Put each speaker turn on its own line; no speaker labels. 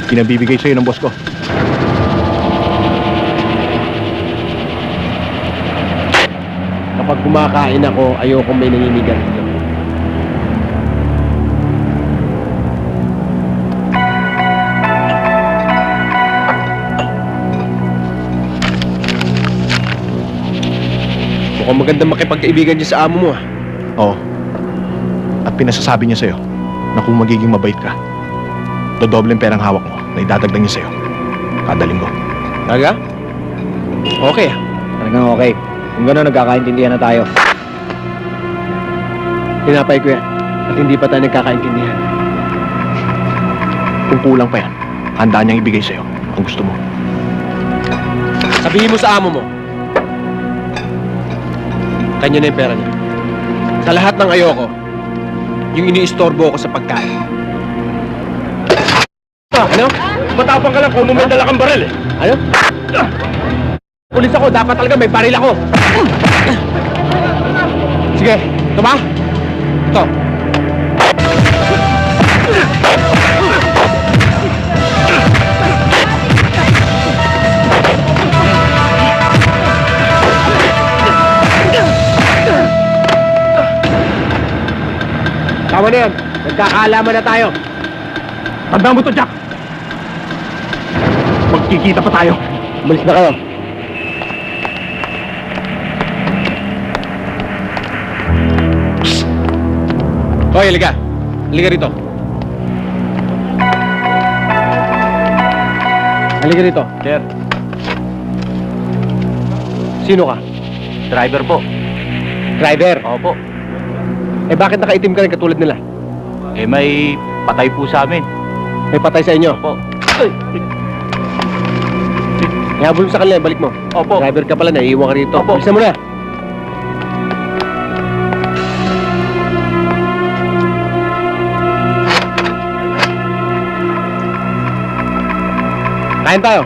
Pinabibigay sa'yo ng boss ko.
Kapag kumakain ako, ayokong may naninigarilyo. Mukhang magandang makipagkaibigan dyan sa amo mo, ah.
Oo. At pinasasabi niya sa'yo na kung magiging mabait ka, dodobleng perang hawak mo na idadagdag niya sa'yo kada linggo.
Talaga? Okay, ah.
Talagang okay. Kung gano'n, nagkakaintindihan na tayo.
Tinapay ko yan. At hindi pa tayo nagkakaintindihan.
Kung kulang pa yan, handa niyang ibigay sa'yo ang gusto mo.
Sabihin mo sa amo mo, kanya na yung pera niya. Sa lahat ng ayoko, yung iniistorbo ko sa pagkain. Ano? Matapang ka lang kung may dala kang baril, eh. Ano? Pulis ako, dapat talaga may baril ako. Sige, ito ba? Ito. Tama na yan. Nagkakaalaman na tayo.
Tandaan mo to, Jack! Magkikita pa tayo.
Umalis na kayo. Hoy, halika. Halika rito. Halika rito.
Sir,
Sino ka?
driver po.
Driver.
Opo.
Eh bakit nakaitim ka rin katulad nila?
Eh, may patay po sa amin.
May patay sa inyo.
Opo.
Ihabol mo sa kanila, balik mo.
Opo.
Driver ka pala, naiiwan ka rito.
Opo.
Bilisan mo na. Kain tayo.